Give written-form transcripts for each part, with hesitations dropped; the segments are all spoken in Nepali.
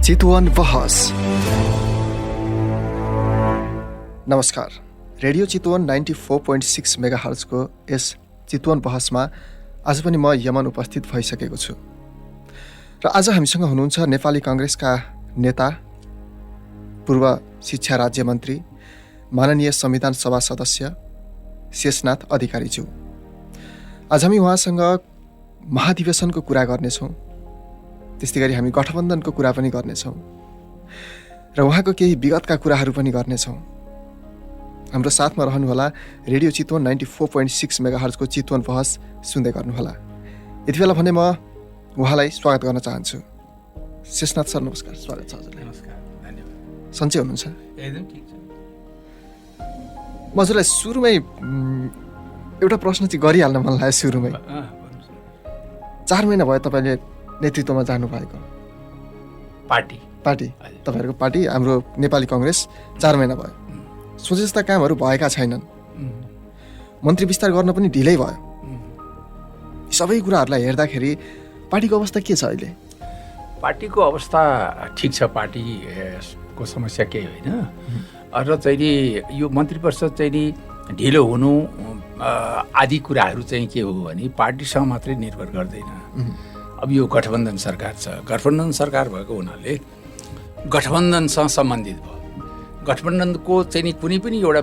चितवन बहस। नमस्कार, रेडियो चितवन 94.6 मेगाहर्जको यस चितवन बहसमा आज पनि म यमन उपस्थित भइसकेको छु र आज हामीसँग हुनुहुन्छ नेपाली कांग्रेसका नेता, पूर्व शिक्षा राज्य मन्त्री, माननीय संविधान सभा सदस्य शेषनाथ अधिकारीज्यू। आज हामी उहाँसँग महाधिवेशनको कुरा गर्नेछौँ, त्यस्तै गरी हामी गठबन्धनको कुरा पनि गर्नेछौँ र उहाँको केही विगतका कुराहरू पनि गर्नेछौँ। हाम्रो साथमा रहनुहोला, रेडियो चितवन 94.6 मेगाहर्जको चितवन बहस सुन्दै गर्नुहोला। यति बेला भने म उहाँलाई स्वागत गर्न चाहन्छु। शेषनाथ सर, नमस्कार, स्वागत छ हजुरलाई। नमस्कार, धन्यवाद। सन्चै हुनुहुन्छ? एकदम ठिक छ। म हजुरलाई सुरुमै एउटा प्रश्न चाहिँ गरिहाल्न मन लाग्यो। सुरुमै 4 महिना भयो तपाईँले नेतृत्वमा जानुभएको पार्टी तपाईँहरूको पार्टी, हाम्रो नेपाली कांग्रेस 4 महिना भयो। सोचे जस्ता कामहरू भएका छैनन्, मन्त्री विस्तार गर्न पनि ढिलै भयो। सबै कुराहरूलाई हेर्दाखेरि पार्टीको अवस्था के छ अहिले? पार्टीको अवस्था ठिक छ। पार्टीको समस्या केही होइन र चाहिँ नि यो मन्त्री परिषद चाहिँ नि ढिलो हुनु आदि कुराहरू चाहिँ के हो भने पार्टीसँग मात्रै निर्भर गर्दैन। अब यो गठबन्धन सरकार छ, गठबन्धन सरकार भएको हुनाले गठबन्धनसँग सम्बन्धित भयो। गठबन्धनको चाहिँ नि कुनै पनि एउटा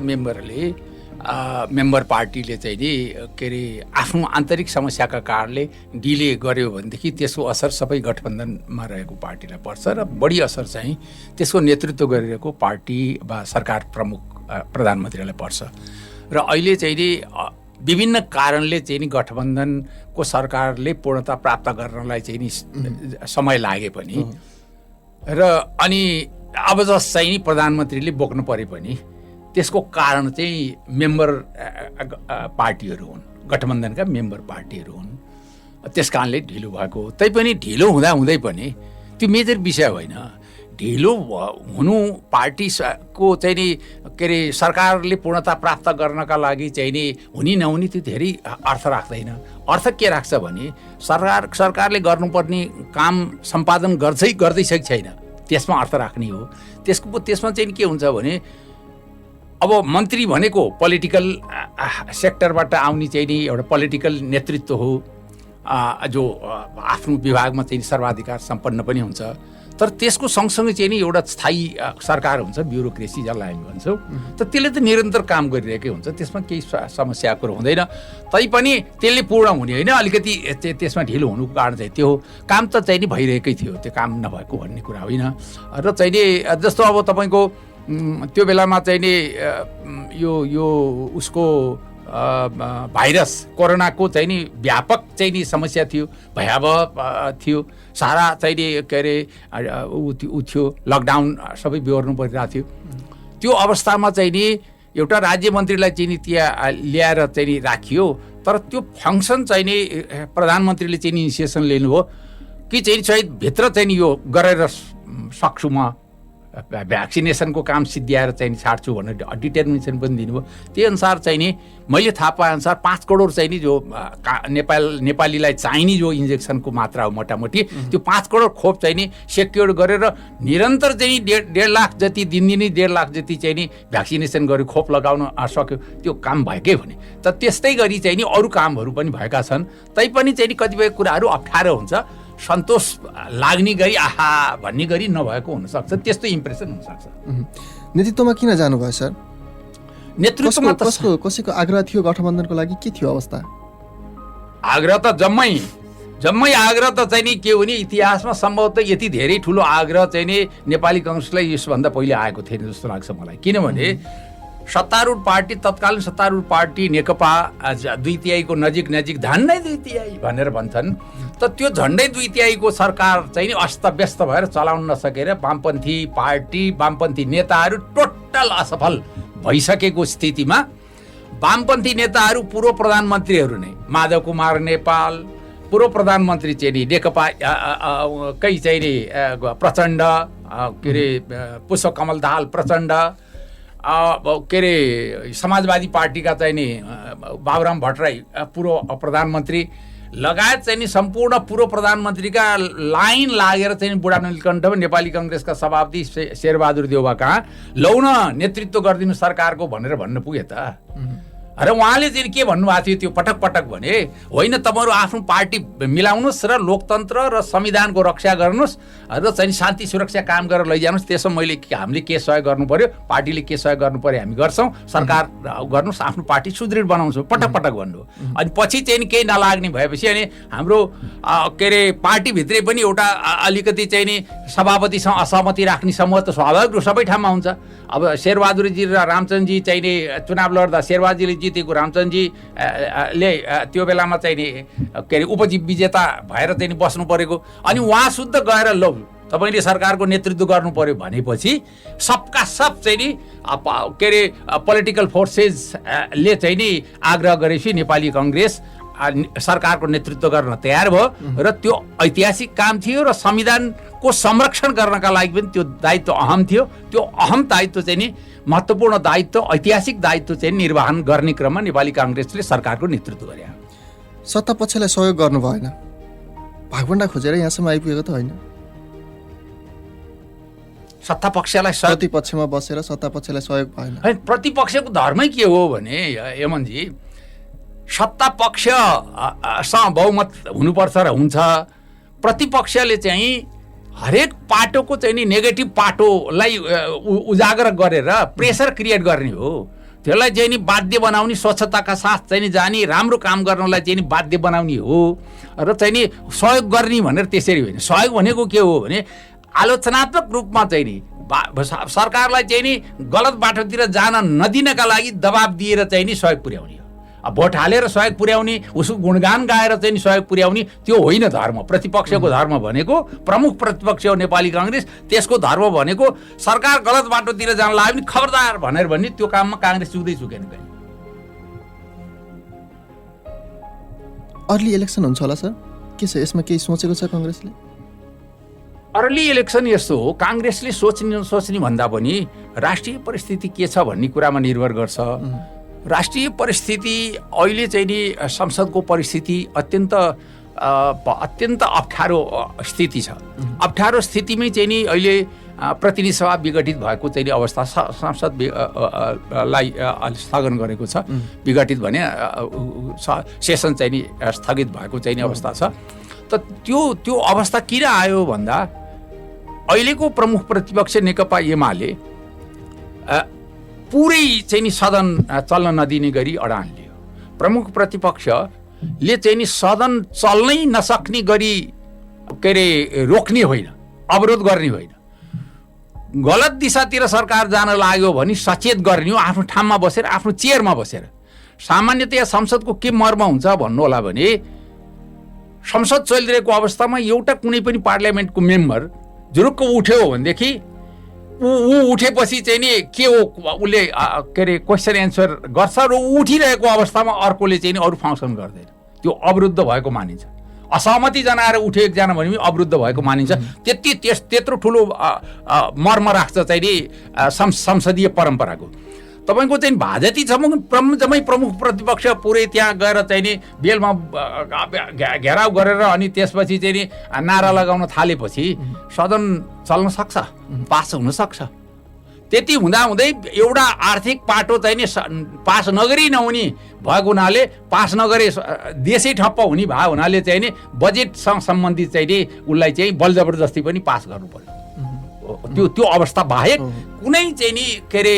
मेम्बर पार्टीले चाहिँ नि के अरे आफ्नो आन्तरिक समस्याका कारणले डिले गर्यो भनेदेखि त्यसको असर सबै गठबन्धनमा रहेको पार्टीलाई पर्छ र बढी असर चाहिँ त्यसको नेतृत्व गरिरहेको पार्टी वा सरकार प्रमुख प्रधानमन्त्रीलाई पर्छ। र अहिले चाहिँ नि विभिन्न कारणले चाहिँ नि गठबन्धनको सरकारले पूर्णता प्राप्त गर्नलाई चाहिँ नि समय लागे पनि र अनि अब जस चाहिँ नि प्रधानमन्त्रीले बोक्नु परे पनि त्यसको कारण चाहिँ मेम्बर पार्टीहरू हुन्, गठबन्धनका मेम्बर पार्टीहरू हुन्। त्यस कारणले ढिलो भएको हो। तैपनि ढिलो हुँदै पनि त्यो मेजर विषय होइन। ढिलो हुनु पार्टीको चाहिँ नि के अरे सरकारले पूर्णता प्राप्त गर्नका लागि चाहिँ नि हुने नहुने त्यो धेरै अर्थ राख्दैन। अर्थ के राख्छ भने सरकारले गर्नुपर्ने काम सम्पादन गर्दैछ कि छैन त्यसमा अर्थ राख्ने हो। त्यसमा चाहिँ के हुन्छ भने अब मन्त्री भनेको पोलिटिकल सेक्टरबाट आउने चाहिँ नि एउटा पोलिटिकल नेतृत्व हो जो आफ्नो विभागमा चाहिँ सर्वाधिकार सम्पन्न पनि हुन्छ। तर त्यसको सँगसँगै चाहिँ नि एउटा स्थायी सरकार हुन्छ, ब्युरोक्रेसी जसलाई हामी भन्छौँ। त त्यसले त निरन्तर काम गरिरहेकै हुन्छ, त्यसमा केही समस्या कुरो हुँदैन। तैपनि त्यसले पूर्ण हुने होइन, अलिकति त्यसमा ढिलो हुनुको कारण चाहिँ त्यो हो। काम त चाहिँ नि भइरहेकै थियो, त्यो काम नभएको भन्ने कुरा होइन। र चाहिँ नि जस्तो अब तपाईँको त्यो बेलामा चाहिँ नि यो उसको भाइरस कोरोनाको चाहिँ नि व्यापक चाहिँ नि समस्या थियो, भयावह थियो। सारा चाहिँ नि के अरे ऊ थियो, लकडाउन सबै बिहोर्नु परिरहेको थियो। त्यो अवस्थामा चाहिँ नि एउटा राज्य मन्त्रीलाई चाहिँ नि त्यहाँ ल्याएर चाहिँ नि राखियो। तर त्यो फङ्सन चाहिँ नि प्रधानमन्त्रीले चाहिँ नि इनिसिएसन लिनुभयो कि चाहिँ सायद भित्र चाहिँ नि यो गरेर सक्छु म भ्याक्सिनेसनको काम सिद्ध्याएर चाहिँ नि छाड्छु भनेर डिटर्मिनेसन पनि दिनुभयो। त्यही अनुसार चाहिँ नि मैले थाहा पाएअनुसार 5 करोड चाहिँ नि जो नेपालीलाई चाहिने जो इन्जेक्सनको मात्रा हो मोटामोटी त्यो 5 करोड खोप चाहिँ नि सेक्योर गरेर निरन्तर चाहिँ 1.5 लाख जति दिनदिनै 1.5 लाख जति चाहिँ नि भ्याक्सिनेसन गरेर खोप लगाउन सक्यो। त्यो काम भएकै भने त त्यस्तै गरी चाहिँ नि अरू कामहरू पनि भएका छन्। तैपनि चाहिँ नि कतिपय कुराहरू अप्ठ्यारो हुन्छ, सन्तोष लाग्ने गरी आहा भन्ने गरी नभएको हुनसक्छ, त्यस्तो इम्प्रेसन हुनसक्छ। नेतृत्वमा किन जानुभयो सर? नेतृत्वमा कसैको आग्रह थियो गठबन्धनको लागि? के थियो अवस्था? आग्रह त जम्मै आग्रह त चाहिँ नि के हो भने इतिहासमा सम्भवतः यति धेरै ठुलो आग्रह चाहिँ नि नेपाली कांग्रेसलाई यसभन्दा पहिले आएको थिएन जस्तो लाग्छ मलाई। किनभने सत्तारूढ पार्टी, तत्कालीन सत्तारूढ पार्टी नेकपा 2/3 नजिक झन्डै 2/3 भनेर भन्छन्। त त्यो झन्डै 2/3 सरकार चाहिँ नि अस्तव्यस्त भएर चलाउन नसकेर वामपन्थी पार्टी, वामपन्थी नेताहरू टोटल असफल भइसकेको स्थितिमा वामपन्थी नेताहरू पूर्व प्रधानमन्त्रीहरू नै माधव कुमार नेपाल, पूर्व प्रधानमन्त्री चाहिँ नि नेकपा कै चाहिँ नि प्रचण्ड, के अरे पुष्पकमल दाहाल प्रचण्ड, के अरे समाजवादी पार्टीका चाहिँ नि बाबुराम भट्टराई पूर्व प्रधानमन्त्री लगायत चाहिँ नि सम्पूर्ण पूर्व प्रधानमन्त्रीका लाइन लागेर चाहिँ बुढा नीलकण्ठ नेपाली काङ्ग्रेसका सभापति शेरबहादुर देउवा कहाँ लौ न नेतृत्व गरिदिनु सरकारको भनेर भन्न पुगे त। र उहाँले चाहिँ के भन्नुभएको थियो त्यो पटक पटक भने होइन तपाईँहरू आफ्नो पार्टी मिलाउनुहोस् र लोकतन्त्र र संविधानको रक्षा गर्नुहोस् र चाहिँ शान्ति सुरक्षा काम गरेर लैजानुहोस्, त्यसमा हामीले के सहयोग गर्नु पर्यो, पार्टीले के सहयोग गर्नु पर्यो हामी गर्छौँ, सरकार गर्नुहोस्, आफ्नो पार्टी सुदृढ बनाउँछौँ पटक पटक भन्नु। अनि पछि चाहिँ केही नलाग्ने भएपछि अनि हाम्रो के अरे पार्टीभित्रै पनि एउटा अलिकति चाहिँ नि सभापतिसँग असहमति राख्ने समूह त स्वाभाविक रूप सबै ठाउँमा हुन्छ। अब शेरबहादुरजी र रामचन्द्रजी चाहिँ नि चुनाव लड्दा शेरबहादुरजीले जितेको रामचन्द्रजीले त्यो बेलामा चाहिँ नि के अरे उपविजेता भएर चाहिँ नि बस्नु परेको। अनि उहाँ शुद्ध गएर लौ तपाईँले सरकारको नेतृत्व गर्नु पर्यो भनेपछि सबका सब चाहिँ नि के अरे पोलिटिकल फोर्सेसले चाहिँ नि आग्रह गरेपछि नेपाली काङ्ग्रेस सरकारको नेतृत्व गर्न तयार भयो र त्यो ऐतिहासिक काम थियो र संविधानको संरक्षण गर्नका लागि पनि त्यो दायित्व अहम थियो। त्यो अहम दायित्व चाहिँ नि महत्त्वपूर्ण दायित्व, ऐतिहासिक दायित्व चाहिँ निर्वहन गर्ने क्रममा नेपाली काङ्ग्रेसले सरकारको नेतृत्व गरे। सत्ता पक्षलाई सहयोग गर्नु भएन, भागभण्डा खोजेर यहाँसम्म आइपुगेको त होइन। सत्ता पक्षलाई प्रतिपक्षमा बसेर सत्ता पक्षलाई सहयोग भएन। प्रतिपक्षको धर्मै के हो भने यमनजी सत्ता पक्षसँग बहुमत हुनुपर्छ र हुन्छ। प्रतिपक्षले चाहिँ हरेक पाटोको चाहिँ नि नेगेटिभ पाटोलाई उजागर गरेर प्रेसर क्रिएट गर्ने हो, त्यसलाई चाहिँ नि बाध्य बनाउने, स्वच्छताका साथ चाहिँ नि जाने, राम्रो काम गर्नलाई चाहिँ नि बाध्य बनाउने हो र चाहिँ नि सहयोग गर्ने भनेर त्यसरी होइन। सहयोग भनेको के हो भने आलोचनात्मक रूपमा चाहिँ नि सरकारलाई चाहिँ नि गलत बाटोतिर जान नदिनका लागि दबाब दिएर चाहिँ नि सहयोग पुर्याउने हो। भोट हालेर सहयोग पुर्याउने, उसको गुणगान गाएर चाहिँ नि सहयोग पुर्याउने त्यो होइन धर्म। प्रतिपक्षको धर्म भनेको प्रमुख प्रतिपक्ष हो नेपाली काङ्ग्रेस, त्यसको धर्म भनेको सरकार गलत बाटोतिर जान लाग्यो भने खबरदार भनेर भन्ने, त्यो काममा काङ्ग्रेस चुक्दै चुकेन कहिले। अर्ली इलेक्सन हुन्छ होला सर, के छ यसमा केही सोचेको छ काङ्ग्रेसले? अर्ली इलेक्सन यस्तो हो, काङ्ग्रेसले सोच्ने भन्दा पनि राष्ट्रिय परिस्थिति के छ भन्ने कुरामा निर्भर गर्छ। राष्ट्रिय परिस्थिति अहिले चाहिँ नि संसदको परिस्थिति अत्यन्त अप्ठ्यारो स्थिति छ। अप्ठ्यारो स्थितिमै चाहिँ नि अहिले प्रतिनिधि सभा विघटित भएको चाहिँ अवस्था, संसद लाई स्थगन गरेको छ। विघटित भने सेसन चाहिँ नि स्थगित भएको चाहिँ अवस्था छ। त त्यो अवस्था किन आयो भन्दा अहिलेको प्रमुख प्रतिपक्ष नेकपा एमाले पुरै चाहिँ नि सदन चल्न नदिने गरी अडान लियो। प्रमुख प्रतिपक्षले चाहिँ नि सदन चल्नै नसक्ने गरी के अरे रोक्ने होइन, अवरोध गर्ने होइन, गलत दिशातिर सरकार जान लाग्यो भने सचेत गर्ने हो, आफ्नो ठाउँमा बसेर, आफ्नो चेयरमा बसेर। सामान्यतया संसदको के मर्म हुन्छ भन्नु होला भने संसद चलिरहेको अवस्थामा एउटा कुनै पनि पार्लियामेन्टको मेम्बर जुरुक्क उठ्यो भनेदेखि ऊ उठेपछि चाहिँ नि के हो उसले के अरे क्वेसन एन्सर गर्छ र उठिरहेको अवस्थामा अर्कोले चाहिँ नि अरू फङ्सन गर्दैन, त्यो अवरुद्ध भएको मानिन्छ। असहमति जनाएर उठ्यो एकजना भने पनि अवरुद्ध भएको मानिन्छ। त्यत्रो ठुलो मर्म राख्छ चाहिँ नि संसदीय परम्पराको। तपाईँको चाहिँ भाजती जम्मै प्रमुख प्रतिपक्ष पुरै त्यहाँ गएर चाहिँ नि बेलमा घेराउ गरेर अनि त्यसपछि चाहिँ नि नारा लगाउन थालेपछि सदन चल्न सक्छ, पास हुन सक्छ। त्यति हुँदाहुँदै एउटा आर्थिक पाटो चाहिँ नि पास नगरी नहुने भएको हुनाले, पास नगरे देशै ठप्प हुने भएको हुनाले चाहिँ नि बजेटसँग सम्बन्धित चाहिँ नि उसलाई चाहिँ बलजबरजस्ती पनि पास गर्नु पर्यो। त्यो अवस्था बाहेक कुनै चाहिँ नि के अरे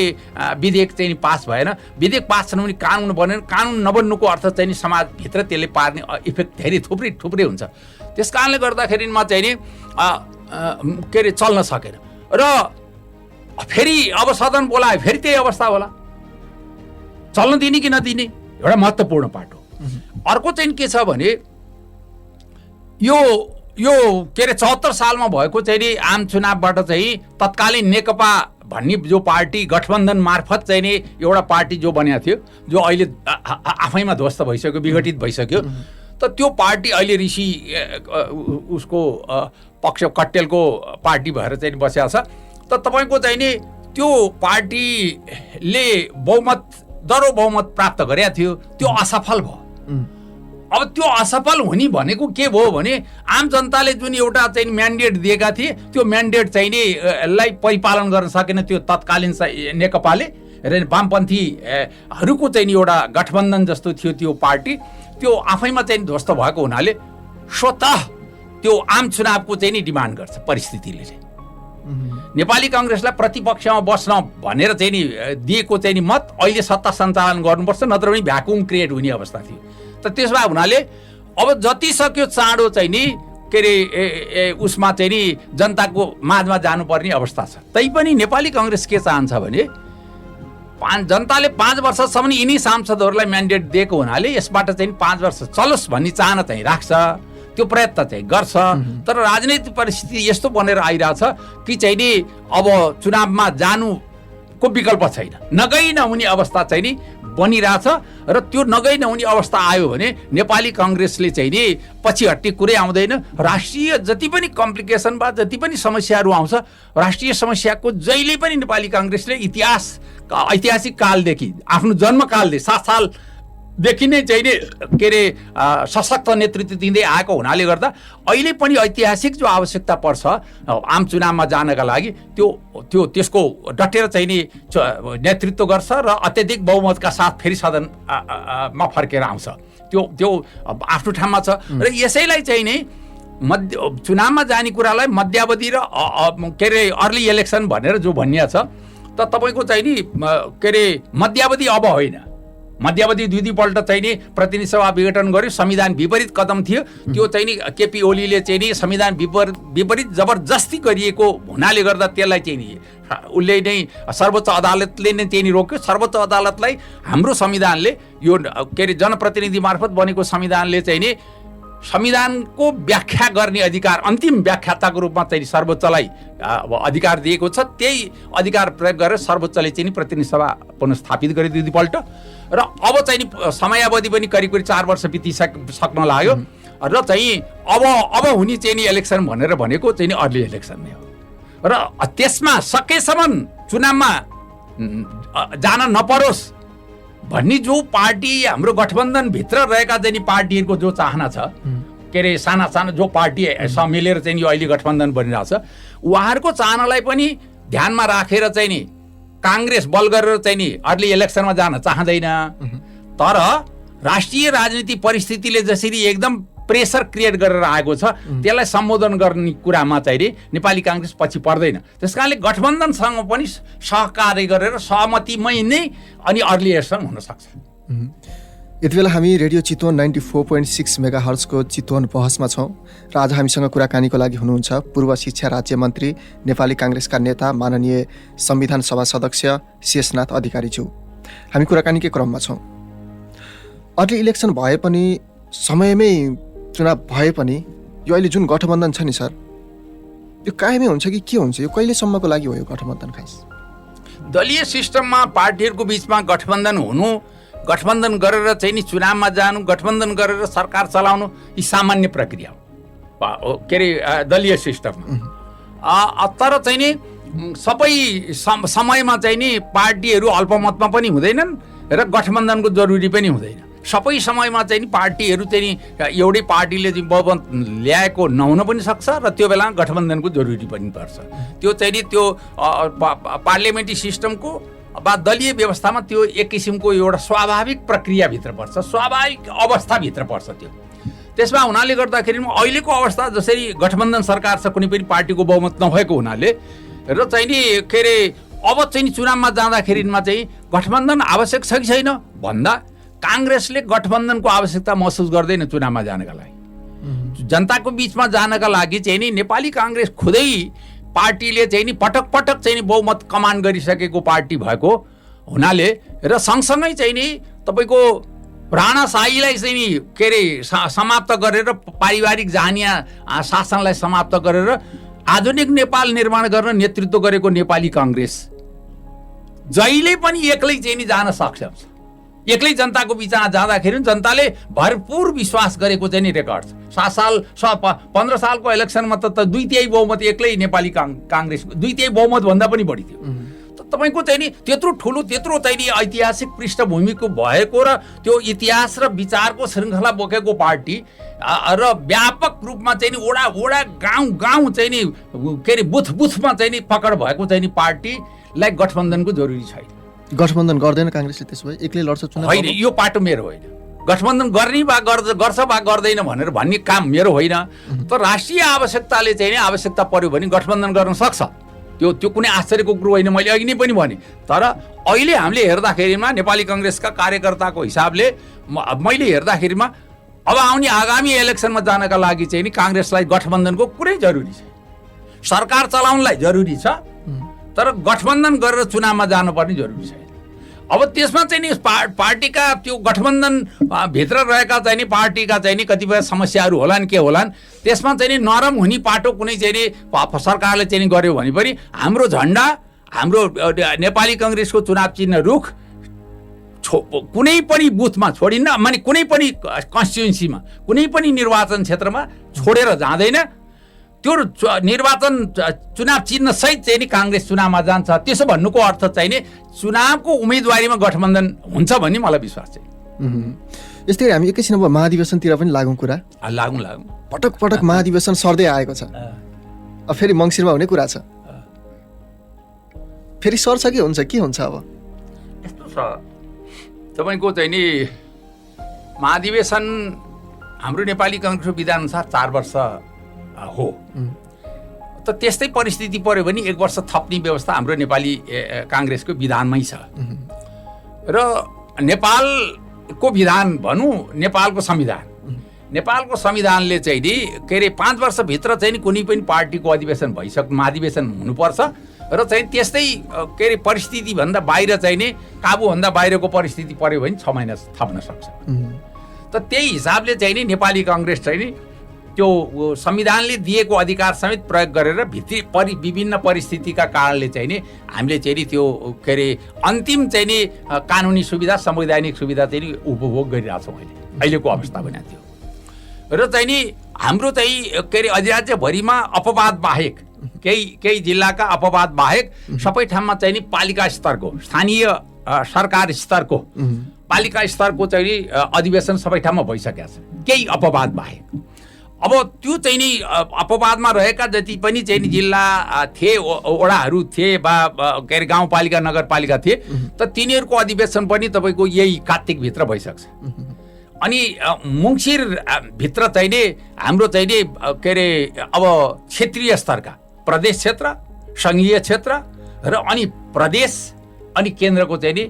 विधेयक चाहिँ नि पास भएन। विधेयक पास छैन भने कानुन बनेन। कानुन नबन्नुको अर्थ चाहिँ नि समाजभित्र त्यसले पार्ने इफेक्ट धेरै थुप्रै हुन्छ। त्यस कारणले गर्दाखेरिमा चाहिँ नि के अरे चल्न सकेन र फेरि अब सदन बोलायो फेरि त्यही अवस्था होला, चल्न दिने कि नदिने एउटा महत्त्वपूर्ण पाटो। अर्को चाहिँ के छ भने यो के अरे 74 सालमा भएको चाहिँ नि आम चुनावबाट चाहिँ तत्कालीन नेकपा भन्ने जो पार्टी गठबन्धन मार्फत चाहिँ नि एउटा पार्टी जो बनेको थियो, जो अहिले आफैमा ध्वस्त भइसक्यो, विघटित भइसक्यो, त त्यो पार्टी अहिले ऋषि उसको पक्ष कट्टेलको पार्टी भएर चाहिँ बसेको छ। त तपाईँको चाहिँ नि त्यो पार्टीले दरो बहुमत प्राप्त गरेको थियो, त्यो असफल भयो। अब त्यो असफल हुने भनेको के भयो भने आम जनताले जुन एउटा चाहिँ म्यान्डेट दिएका थिए त्यो म्यान्डेट चाहिँ नि लाई परिपालन गर्न सकेन त्यो तत्कालीन नेकपाले र वामपन्थीहरूको चाहिँ एउटा गठबन्धन जस्तो थियो त्यो पार्टी त्यो आफैमा चाहिँ ध्वस्त भएको हुनाले स्वतः त्यो आम चुनावको चाहिँ नि डिमान्ड गर्छ परिस्थितिले चाहिँ नेपाली कांग्रेसलाई प्रतिपक्षमा बस्न भनेर चाहिँ नि दिएको चाहिँ नि मत अहिले सत्ता सञ्चालन गर्नुपर्छ नत्र पनि भ्याकुम क्रिएट हुने अवस्था थियो त त्यसमा हुनाले अब जति सक्यो चाँडो चाहिँ नि के अरे उसमा चाहिँ नि जनताको माझमा जानुपर्ने अवस्था छ तैपनि नेपाली कांग्रेस के चाहन्छ भने जनताले 5 वर्षसम्म यिनी सांसदहरूलाई म्यान्डेट दिएको हुनाले यसबाट चाहिँ 5 वर्ष चलोस् भन्ने चाहना चाहिँ राख्छ त्यो प्रयत्न चाहिँ गर्छ तर राजनैतिक परिस्थिति यस्तो बनेर आइरहेछ कि चाहिँ नि अब चुनावमा जानुको विकल्प छैन नगई नहुने अवस्था चाहिँ नि बनिरहेछ र त्यो नगई नहुने अवस्था आयो भने नेपाली कांग्रेसले चाहिँ नि पछि हट्ने कुरै आउँदैन राष्ट्रिय जति पनि कम्प्लिकेसन बा जति पनि समस्याहरू आउँछ राष्ट्रिय समस्याको जहिले पनि नेपाली कांग्रेसले ऐतिहासिक कालदेखि आफ्नो जन्मकालदेखि 7 सालदेखि नै चाहिँ नि के अरे सशक्त नेतृत्व दिँदै आएको हुनाले गर्दा अहिले पनि ऐतिहासिक जो आवश्यकता पर्छ आम चुनावमा जानका लागि त्यसको डटेर चाहिँ नि नेतृत्व गर्छ र अत्यधिक बहुमतका साथ फेरि सदनमा फर्केर आउँछ त्यो आफ्नो ठाउँमा छ र यसैलाई चाहिँ नि चुनावमा जाने कुरालाई मध्यावधि र के अरे अर्ली इलेक्सन भनेर जो भनिया छ त तपाईको चाहिँ नि के अरे मध्यावधि अब होइन मध्यावधि दुईपल्ट चाहिँ नि प्रतिनिधि सभा विघटन गर्यो संविधान विपरीत कदम थियो त्यो चाहिँ नि केपी ओलीले चाहिँ नि संविधान विपरीत जबरजस्ती गरिएको हुनाले गर्दा त्यसलाई चाहिँ नि उसले नै सर्वोच्च अदालतले नै चाहिँ नि रोक्यो सर्वोच्च अदालतलाई हाम्रो संविधानले यो के अरे जनप्रतिनिधि मार्फत बनेको संविधानले चाहिँ नि संविधानको व्याख्या गर्ने अधिकार अन्तिम व्याख्याताको रूपमा चाहिँ सर्वोच्चलाई अधिकार दिएको छ त्यही अधिकार प्रयोग गरेर सर्वोच्चले चाहिँ प्रतिनिधि सभा पुनर्स्थापित गरे दुईपल्ट र अब चाहिँ समयावधि पनि करिब 4 वर्ष बितिसक्न लाग्यो र चाहिँ अब हुने चाहिँ इलेक्सन भनेर भनेको चाहिँ अर्ली इलेक्सन नै हो र त्यसमा सकेसम्म चुनावमा जान नपरोस् भन्ने जो पार्टी हाम्रो गठबन्धनभित्र रहेका चाहिँ पार्टीहरूको जो चाहना छ के अरे साना जो पार्टी मिलेर चाहिँ अहिले गठबन्धन बनिरहेछ उहाँहरूको चाहनालाई पनि ध्यानमा राखेर चाहिँ नि कांग्रेस बल गरेर चाहिँ नि अर्ली इलेक्सनमा जान चाहँदैन तर राष्ट्रिय राजनीतिक परिस्थितिले जसरी एकदम प्रेसर क्रिएट गरेर आएको छ त्यसलाई सम्बोधन गर्ने कुरामा चाहिँ नेपाली कांग्रेस पछि पर्दैन त्यसकारणले गठबन्धनसँग पनि सहकार्य गरेर सहमतिमै नै अनि अर्ली इलेक्सन हुन सक्छ यति बेला हामी रेडियो चितवन 94.6 मेगाहर्जको चितवन बहसमा छौँ र आज हामीसँग कुराकानीको लागि हुनुहुन्छ पूर्व शिक्षा राज्य मन्त्री नेपाली कांग्रेसका नेता माननीय संविधान सभा सदस्य शेषनाथ अधिकारीज्यू हामी कुराकानीकै क्रममा छौँ अर्ली इलेक्सन भए पनि समयमै चुनाव भए पनि यो अहिले जुन गठबन्धन छ नि सर यो कायमै हुन्छ कि के हुन्छ यो कहिलेसम्मको लागि हो यो गठबन्धन खास दलीय सिस्टममा पार्टीहरूको बीचमा गठबन्धन हुनु गठबन्धन गरेर चाहिँ नि चुनावमा जानु गठबन्धन गरेर सरकार चलाउनु यी सामान्य प्रक्रिया हो के अरे दलीय सिस्टममा तर चाहिँ नि सबै समयमा चाहिँ नि पार्टीहरू अल्पमतमा पनि हुँदैनन् र गठबन्धनको जरुरी पनि हुँदैन सबै समयमा चाहिँ नि पार्टीहरू चाहिँ नि एउटै पार्टीले चाहिँ बहुमत ल्याएको नहुन पनि सक्छ र त्यो बेला गठबन्धनको जरुरी पनि पर्छ त्यो चाहिँ नि त्यो पार्लियामेन्ट्री सिस्टमको वा दलीय व्यवस्थामा त्यो एक किसिमको एउटा स्वाभाविक प्रक्रियाभित्र पर्छ स्वाभाविक अवस्थाभित्र पर्छ त्यो त्यसमा हुनाले गर्दाखेरि अहिलेको अवस्था जसरी गठबन्धन सरकार छ कुनै पनि पार्टीको बहुमत नभएको हुनाले र चाहिँ नि के अरे अब चाहिँ नि चुनावमा जाँदाखेरिमा चाहिँ गठबन्धन आवश्यक छ कि छैन भन्दा कांग्रेसले गठबन्धनको आवश्यकता महसुस गर्दैन चुनावमा जानका लागि जनताको बीचमा जानका लागि चाहिँ नि नेपाली कांग्रेस खुदै पार्टीले चाहिँ नि पटक चाहिँ नि बहुमत कमान गरिसकेको पार्टी भएको हुनाले र सँगसँगै चाहिँ नि तपाईको राणाशाहीलाई चाहिँ नि के अरे समाप्त गरेर पारिवारिक जहानिया शासनलाई समाप्त गरेर आधुनिक नेपाल निर्माण गर्न नेतृत्व गरेको नेपाली कांग्रेस जहिले पनि एक्लै चाहिँ नि जान सक्छ एक्लै जनताको बिचमा जाँदाखेरि जनताले भरपूर विश्वास गरेको चाहिँ नि रेकर्ड 7 साल 15 सालको इलेक्सनमा त 2/3 बहुमत एक्लै नेपाली कांग्रेस 2/3 बहुमत भन्दा पनि बढी थियो तपाईँको चाहिँ नि त्यत्रो ठुलो त्यत्रो चाहिँ नि ऐतिहासिक पृष्ठभूमिको भएको र त्यो इतिहास र विचारको श्रृङ्खला बोकेको पार्टी र व्यापक रूपमा चाहिँ नि वडा वडा गाउँ गाउँ चाहिँ नि के अरे बुथ बुथमा चाहिँ नि पकड भएको चाहिँ नि पार्टीलाई गठबन्धनको जरुरी छैन। गठबन्धन गर्दैन काङ्ग्रेसले त्यसो भए एक्लै लड्छ चुनाव? होइन, यो पाटो मेरो होइन। गठबन्धन गर्ने वा गर्छ वा गर्दैन भनेर भन्ने काम मेरो होइन। तर राष्ट्रिय आवश्यकताले चाहिँ नि आवश्यकता पर्यो भने गठबन्धन गर्न सक्छ। त्यो कुनै आश्चर्यको कुरो होइन, मैले अघि नै पनि भने। तर अहिले हामीले हेर्दाखेरिमा नेपाली काङ्ग्रेसका कार्यकर्ताको हिसाबले मैले हेर्दाखेरिमा अब आउने आगामी इलेक्सनमा जानका लागि चाहिँ नि काङ्ग्रेसलाई गठबन्धनको कुरै जरुरी छैन। सरकार चलाउनलाई जरुरी छ, तर गठबन्धन गरेर चुनावमा जानुपर्ने जरुरी छैन। अब त्यसमा चाहिँ नि पार्टीका त्यो गठबन्धन भित्र रहेका चाहिँ नि पार्टीका चाहिँ नि कतिपय समस्याहरू होलान् के होलान्, त्यसमा चाहिँ नि नरम हुने पाटो कुनै चाहिँ नि सरकारले चाहिँ नि गर्यो भने पनि हाम्रो झन्डा हाम्रो नेपाली काङ्ग्रेसको चुनाव चिन्ह रुख कुनै पनि बुथमा छोडिन्न, माने कुनै पनि कन्स्टिट्युन्सीमा कुनै पनि निर्वाचन क्षेत्रमा छोडेर जाँदैन। त्यो निर्वाचन चुनाव चिन्ह सहित चाहिँ नि काङ्ग्रेस चुनावमा जान्छ। त्यसो भन्नुको अर्थ चाहिँ नि चुनावको उम्मेदवारीमा गठबन्धन हुन्छ भन्ने मलाई विश्वास छ। यस्तै हामी एकैछिन अब महाधिवेशनतिर पनि लागौँ कुरा। लागौँ पटक पटक महाधिवेशन सर्दै आएको छ। अब फेरि मङ्सिरमा हुने कुरा छ, फेरि सर्छ कि हुन्छ, के हुन्छ? अब यस्तो छ तपाईँको चाहिँ नि महाधिवेशन हाम्रो नेपाली काङ्ग्रेसको विधानअनुसार 4 वर्ष हो। त त्यस्तै परिस्थिति पर्यो भने 1 वर्ष थप्ने व्यवस्था हाम्रो नेपाली काङ्ग्रेसको विधानमै छ। र नेपालको विधान भनौँ, नेपालको संविधानले चाहिँ नि के अरे 5 वर्षभित्र चाहिँ नि कुनै पनि पार्टीको महाधिवेशन हुनुपर्छ र चाहिँ त्यस्तै के अरे परिस्थितिभन्दा बाहिर चाहिँ नि काबुभन्दा बाहिरको परिस्थिति पर्यो भने 6 महिना थप्न सक्छ। त त्यही हिसाबले चाहिँ नि नेपाली काङ्ग्रेस चाहिँ नि त्यो संविधानले दिएको अधिकार समेत प्रयोग गरेर विभिन्न परिस्थितिका कारणले चाहिँ नि हामीले चाहिँ नि त्यो के अरे अन्तिम चाहिँ नि कानुनी सुविधा संवैधानिक सुविधा चाहिँ नि उपभोग गरिरहेछौँ अहिलेको अवस्था बना थियो। र चाहिँ नि हाम्रो चाहिँ के अरे अधिराज्यभरिमा अपवाद बाहेक केही जिल्लाका अपवाद बाहेक सबै ठाउँमा चाहिँ नि पालिका स्तरको स्थानीय सरकार स्तरको पालिका स्तरको चाहिँ नि अधिवेशन सबै ठाउँमा भइसकेको छ, केही अपवाद बाहेक। अब त्यो चाहिँ नि अपवादमा रहेका जति पनि चाहिँ नि जिल्ला थिए, वडाहरू थिए वा के अरे गाउँपालिका नगरपालिका थिए, त तिनीहरूको अधिवेशन पनि तपाईँको यही कार्तिकभित्र भइसक्छ। अनि मङ्सिरभित्र चाहिँ नि हाम्रो चाहिँ नि के अरे अब क्षेत्रीय स्तरका प्रदेश क्षेत्र, सङ्घीय क्षेत्र र अनि प्रदेश अनि केन्द्रको चाहिँ नि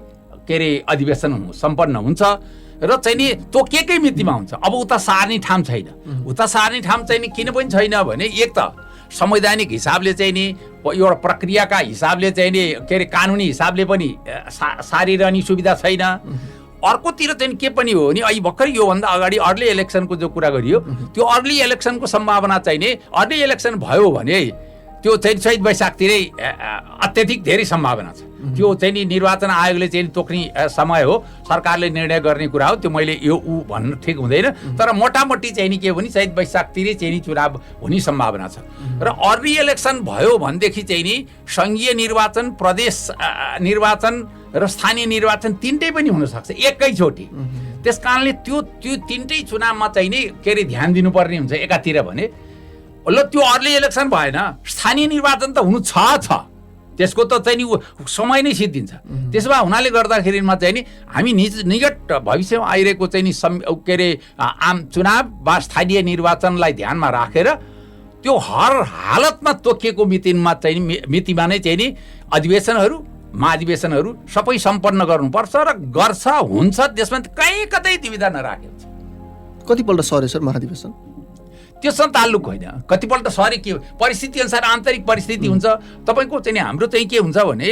के अरे अधिवेशन सम्पन्न हुन्छ र चाहिँ नि तोकिएकै मितिमा हुन्छ। अब उता सार्ने ठाउँ छैन। उता सार्ने ठाउँ चाहिँ नि किन पनि छैन भने एक त संवैधानिक हिसाबले चाहिँ नि एउटा प्रक्रियाका हिसाबले चाहिँ नि के अरे कानुनी हिसाबले पनि सारिरहने सुविधा छैन। अर्कोतिर चाहिँ के पनि हो भने अहिले भर्खर योभन्दा अगाडि अर्ली इलेक्सनको जो कुरा गरियो, त्यो अर्ली इलेक्सनको सम्भावना चाहिँ नि अर्ली इलेक्सन भयो भने त्यो चाहिँ चैत वैशाखतिरै अत्यधिक धेरै सम्भावना छ। त्यो चाहिँ नि निर्वाचन आयोगले चाहिँ तोक्ने समय हो, सरकारले निर्णय गर्ने कुरा हो। त्यो मैले यो भन्नु ठिक हुँदैन, तर मोटामोटी चाहिँ नि के भने चैत वैशाखतिरै चाहिँ नि चुनाव हुने सम्भावना छ। र अर्ली इलेक्सन भयो भनेदेखि चाहिँ नि सङ्घीय निर्वाचन, प्रदेश निर्वाचन र स्थानीय निर्वाचन तिनटै पनि हुनसक्छ एकैचोटि। त्यस कारणले त्यो तिनटै चुनावमा चाहिँ नि के अरे ध्यान दिनुपर्ने हुन्छ एकातिर भने। ल त्यो अर्ली इलेक्सन भएन, स्थानीय निर्वाचन त हुनु छ, त्यसको त चाहिँ नि समय नै सिद्धिन्छ। त्यसो भए हुनाले गर्दाखेरिमा चाहिँ नि हामी निकट भविष्यमा आइरहेको चाहिँ नि के अरे आम चुनाव वा स्थानीय निर्वाचनलाई ध्यानमा राखेर त्यो हर हालतमा तोकिएको मितिमा नै चाहिँ नि अधिवेशनहरू महाधिवेशनहरू सबै सम्पन्न गर्नुपर्छ र गर्छ, हुन्छ। त्यसमा कहीँ कतै दुविधा नराखेको छ। कतिपल्ट सर्यो सर महाधिवेशन? त्यससँग ताल्लुक होइन, कतिपल्ट सरी के परिस्थिति अनुसार आन्तरिक परिस्थिति हुन्छ। तपाईँको चाहिँ हाम्रो चाहिँ के हुन्छ भने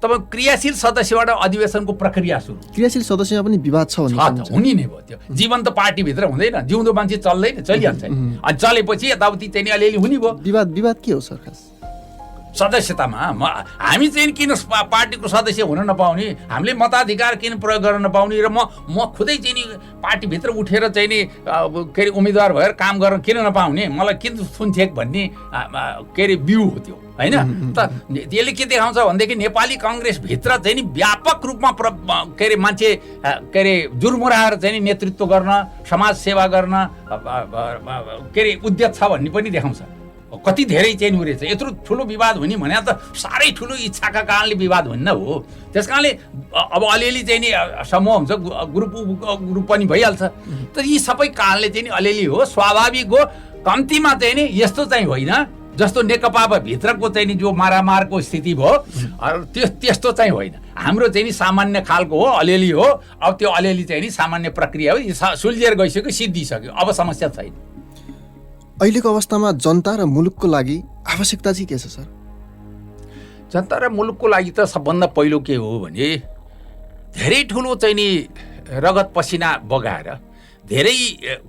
तपाईँ क्रियाशील सदस्यबाट अधिवेशनको प्रक्रिया सुरु। क्रियाशील सदस्यमा पनि विवाद छ हुने नै भयो। त्यो जीवन्त पार्टीभित्र हुँदैन, जिउँदो मान्छे चल्दैन, चलिहाल्छ। अनि चलेपछि यताउति चाहिँ अलिअलि हुने भयो। विवाद के हो सर? खास सदस्यतामा हामी चाहिँ किन पार्टीको सदस्य हुन नपाउने, हामीले मताधिकार किन प्रयोग गर्न नपाउने र म खुदै चाहिँ नि पार्टीभित्र उठेर चाहिँ नि के अरे उम्मेदवार भएर काम गर्न किन नपाउने, मलाई किन थुन्थेक भन्ने के अरे बिउ हो त्यो होइन। त यसले के देखाउँछ भनेदेखि नेपाली कङ्ग्रेसभित्र चाहिँ नि व्यापक रूपमा के अरे मान्छे के अरे जुरमुराएर चाहिँ नि नेतृत्व गर्न, समाज सेवा गर्न के अरे उद्यत छ भन्ने पनि देखाउँछ। कति धेरै चाहिँ रहेछ। यत्रो ठुलो विवाद हुने भने त साह्रै ठुलो इच्छाका कारणले विवाद हुन्न हो। त्यस कारणले अब अलिअलि चाहिँ नि समूह हुन्छ, ग्रुप पनि भइहाल्छ। त यी सबै कारणले चाहिँ नि अलिअलि हो, स्वाभाविक हो। कम्तीमा चाहिँ नि यस्तो चाहिँ होइन जस्तो नेकपा भित्रको चाहिँ नि जो मारामारको स्थिति भयो त्यस्तो चाहिँ होइन। हाम्रो चाहिँ नि सामान्य खालको हो, अलिअलि हो। अब त्यो अलिअलि चाहिँ नि सामान्य प्रक्रिया हो, सुल्झिएर गइसक्यो, सिद्धिसक्यो, अब समस्या छैन। अहिलेको अवस्थामा जनता र मुलुकको लागि आवश्यकता चाहिँ के छ सर? जनता र मुलुकको लागि त सबभन्दा पहिलो के हो भने धेरै ठुलो चाहिँ नि रगत पसिना बगाएर धेरै